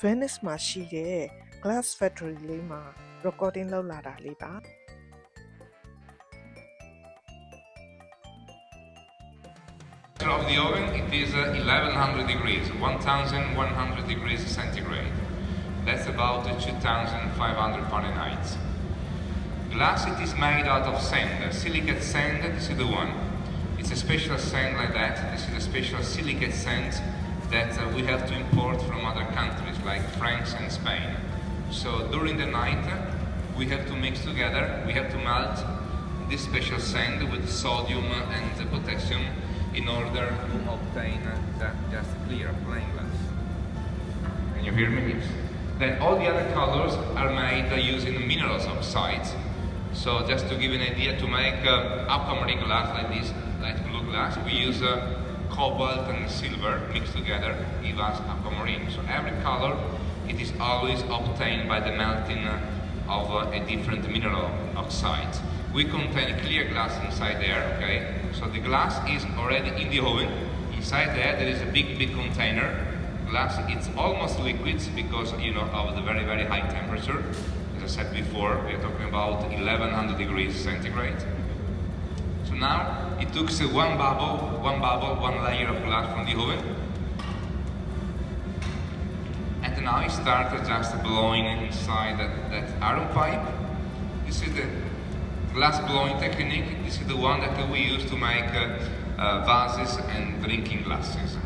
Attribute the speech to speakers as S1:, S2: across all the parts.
S1: Venice မှာရှိတဲ့ glass factory လေးမှာ recording လုပ်လာတာလေးပါ
S2: of the oven, it is 1100 degrees, 1100 degrees centigrade. That's about 2500 Fahrenheit. Glass, it is made out of sand, silicate sand, this is the one. It's a special sand like that. This is a special silicate sand that we have to import from other countries like France and Spain. So during the night we have to mix together, we have to melt this special sand with sodium and potassium in order to obtain just clear plain glass. Can you hear me? Yes. Then all the other colors are made using minerals oxides. So just to give you an idea, to make aquamarine glass like this, light blue glass, we use cobalt and silver mixed together, give us aquamarine. So every color, it is always obtained by the melting of a different mineral oxide. We contain clear glass inside there, okay? So the glass is already in the oven. Inside there is a big container. Glass, it's almost liquid because, you know, of the very high temperature. As I said before, we are talking about 1100 degrees centigrade. So now it took one layer of glass from the oven, and now it started just blowing inside that iron pipe. This is the glass blowing technique. This is the one that we use to make vases and drinking glasses.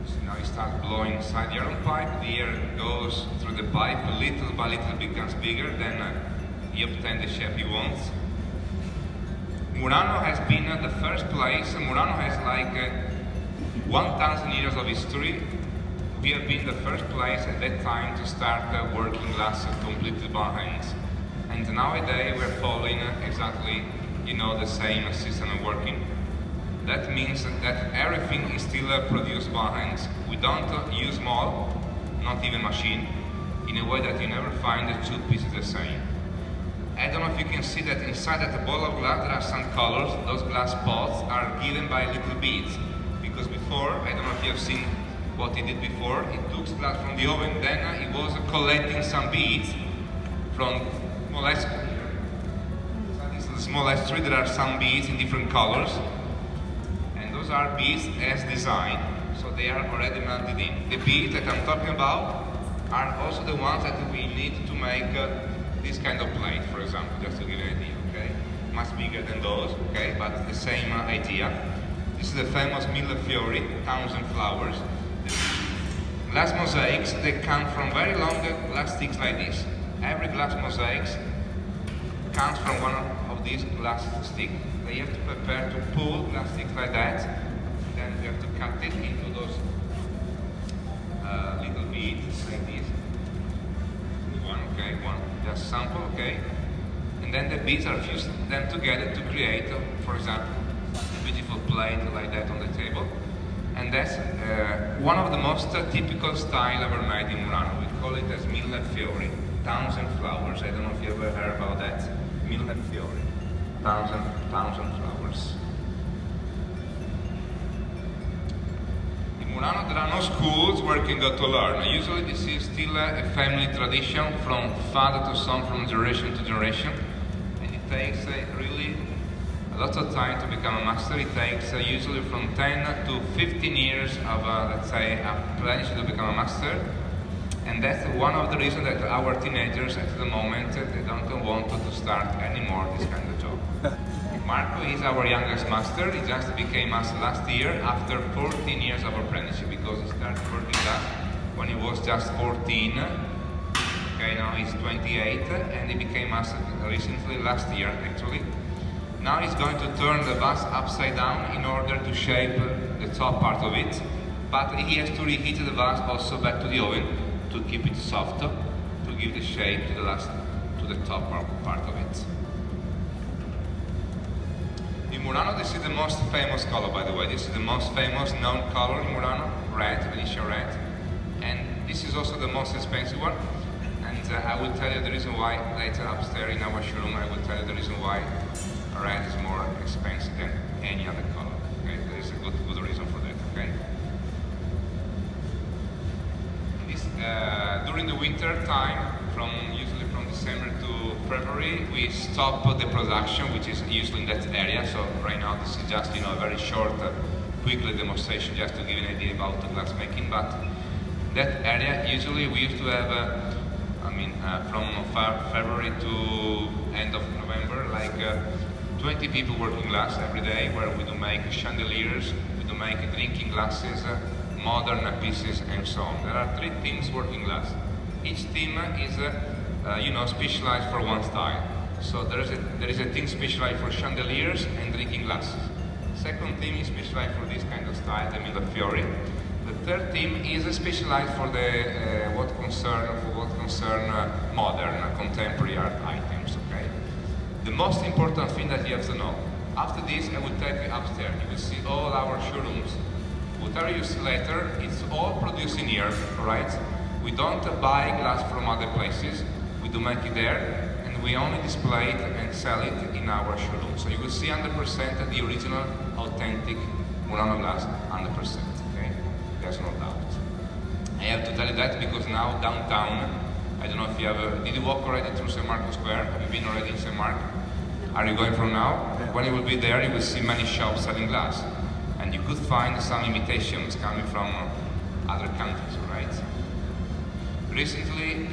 S2: So now it starts blowing inside the iron pipe. The air goes through the pipe, little by little becomes bigger, then he obtained the shape he wants. Murano has been the first place. Murano has like 1,000 years of history. We have been the first place at that time to start working glass completely by hand. And nowadays we're following exactly, you know, the same system of working. That means that everything is still produced by hand. We don't use mold, not even machine, in a way that you never find the two pieces the same. I don't know if you can see that inside that ball of glass there are some colors. Those glass pots are given by little beads. Because before, I don't know if you have seen what he did before, he took glass from the oven, then he was collecting some beads from moleskin. So this is a small estuary, there are some beads in different colors, and those are beads as designed, so they are already melted in. The beads that I'm talking about are also the ones that we need to make this kind of plate, for example, just to give you an idea, okay? Much bigger than those, okay, but the same idea. This is the famous millefiori, thousand flowers. Glass mosaics, they come from very long glass sticks like this. Every glass mosaic comes from one of these glass sticks. They have to prepare to pull glass sticks like that. Then you have to cut it into those little beads like this. One, okay, one, just sample, okay. And then the beads are fused them together to create, for example, a beautiful plate like that on the table. And that's one of the most typical style ever made in Murano. We call it as millefiori, thousand flowers. I don't know if you ever heard about that. Millefiori, thousand flowers. In Murano there are no schools where you can go to learn. Usually this is still a family tradition from father to son, from generation to generation. And it takes really lots of time to become a master. It takes usually from 10 to 15 years of, let's say, apprenticeship to become a master. And that's one of the reasons that our teenagers at the moment, they don't want to start anymore this kind of job. Marco is our youngest master. He just became master last year after 14 years of apprenticeship, because he started working class when he was just 14. Okay, now he's 28 and he became master recently, last year actually. Now he's going to turn the vase upside down in order to shape the top part of it, but he has to reheat the vase also back to the oven to keep it soft, to give the shape to the top part of it. In Murano, this is the most famous color, by the way. This is the most famous known color in Murano, red, Venetian red, and this is also the most expensive one. And I will tell you the reason why later upstairs in our showroom. I will tell you the reason why red is more expensive than any other color. Okay, there is a good reason for that. Okay. winter time, usually from December to February, we stop the production, which is usually in that area. So right now this is just a very short, quickly demonstration, just to give you an idea about the glass making. But that area, usually we used to have, from February to end of November, like 20 people working glass every day, where we do make chandeliers, we do make drinking glasses, modern pieces, and so on. There are 3 teams working glass. Each team is, specialized for one style. So there is a team specialized for chandeliers and drinking glasses. Second team is specialized for this kind of style, the Millefiori. The third team is specialized for the what concern modern, contemporary art items. Okay. The most important thing that you have to know. After this, I will take you upstairs. You will see all our showrooms. Whatever you see later, it's all produced in here, right? We don't buy glass from other places. We do make it there, and we only display it and sell it in our showroom. So you will see 100% the original, authentic Murano glass, 100%. Okay, there's no doubt. I have to tell you that because now downtown, I don't know if you ever did you walk already through St. Marco Square? Have you been already in St. Mark? Are you going from now? When you will be there, you will see many shops selling glass. And you could find some imitations coming from other countries, right? Recently,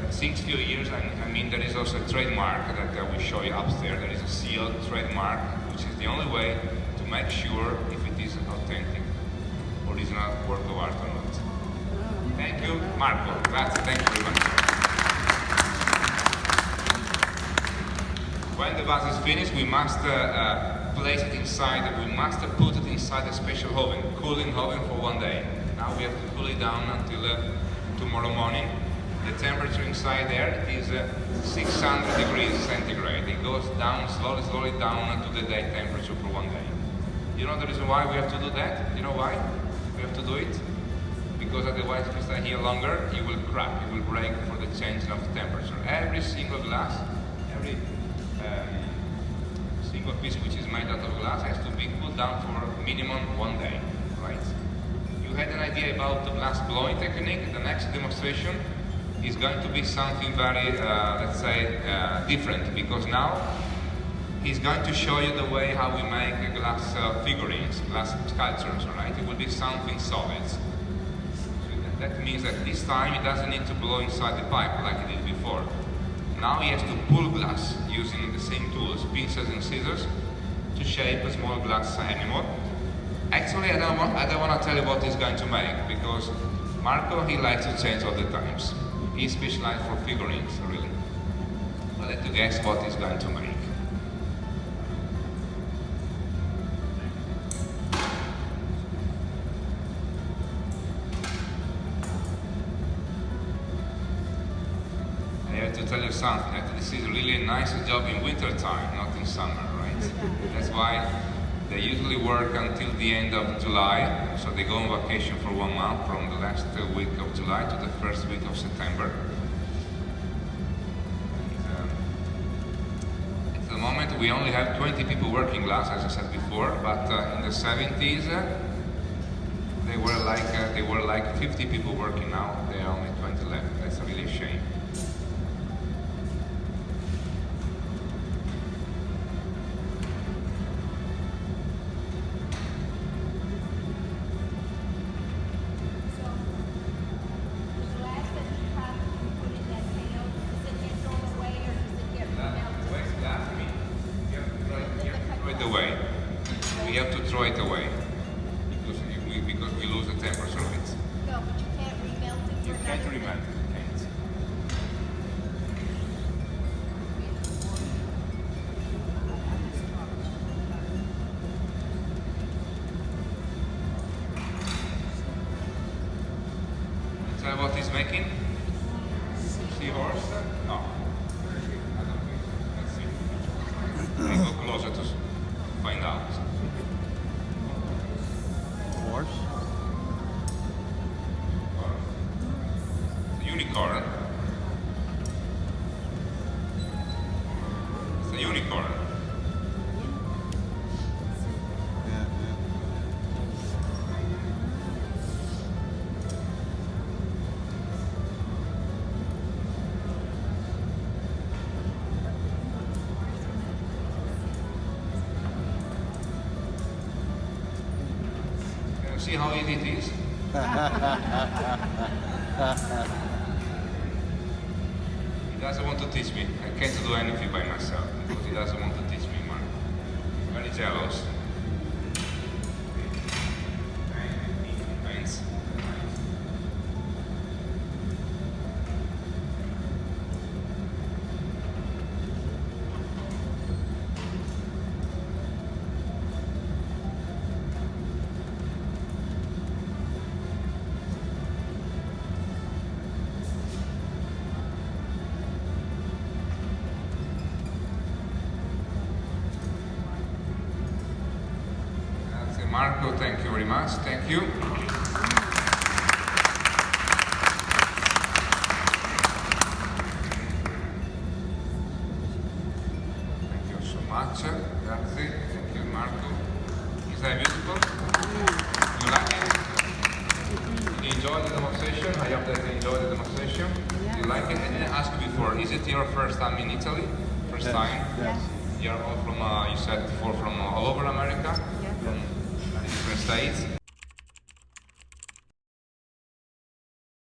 S2: since few years, there is also a trademark that I will show you upstairs. There is a sealed trademark, which is the only way to make sure if it is authentic, original work of art or not. Thank you, Marco. Grazie, thank you very much. When the vase is finished, we must place it inside, we must put it inside a special oven, cooling oven for 1 day. Now we have to cool it down until tomorrow morning. The temperature inside there is 600 degrees centigrade. It goes down slowly down to the day temperature for 1 day. You know the reason why we have to do that? You know why we have to do it? Because otherwise if you stay here longer, you will crack, you will break for the change of temperature. Every single glass, every single piece which is made out of glass has to be cooled down for minimum 1 day, right? You had an idea about the glass blowing technique. The next demonstration is going to be something very, different, because now he's going to show you the way how we make glass figurines, glass sculptures, right? It will be something solid. So that means that this time he doesn't need to blow inside the pipe like he did before. Now he has to pull glass using the same tools, pincers and scissors, to shape a small glass animal. Actually, I don't want to tell you what he's going to make, because Marco, he likes to change all the times. He's specialized for figurines, really. I'll let you guess what he's going to make. I have to tell you something, that this is really a nice job in winter time, not in summer, right? That's why they usually work until the end of July, so they go on vacation for 1 month, from the last week of July to the first week of September. At the moment we only have 20 people working glass, as I said before, but in the 70s they were like 50 people working. Now there are only 20 left. That's really a shame. We have to throw it away because we lose the temperature of it.
S3: No, but you can't remelt it.
S2: You can't remelt it. You can't. Tell what he's making? Seahorse? No. I don't think so. Let's see. Can you go closer to find out?
S4: Horse?
S2: It's a unicorn. It's a unicorn. see how easy it is? He doesn't want to teach me. I can't do anything by myself because he doesn't want to teach me, man. Very jealous. Thanks. Marco, thank you very much. Thank you. Thank you so much. Grazie. Thank you, Marco. Is that beautiful? You like it? You enjoyed the demonstration? I hope that you enjoyed the demonstration. You like it? I didn't ask you before. Is it your first time in Italy? First time?
S4: Yes.
S2: You're all from, you said before, from all over America?
S4: Yes.
S2: From different states.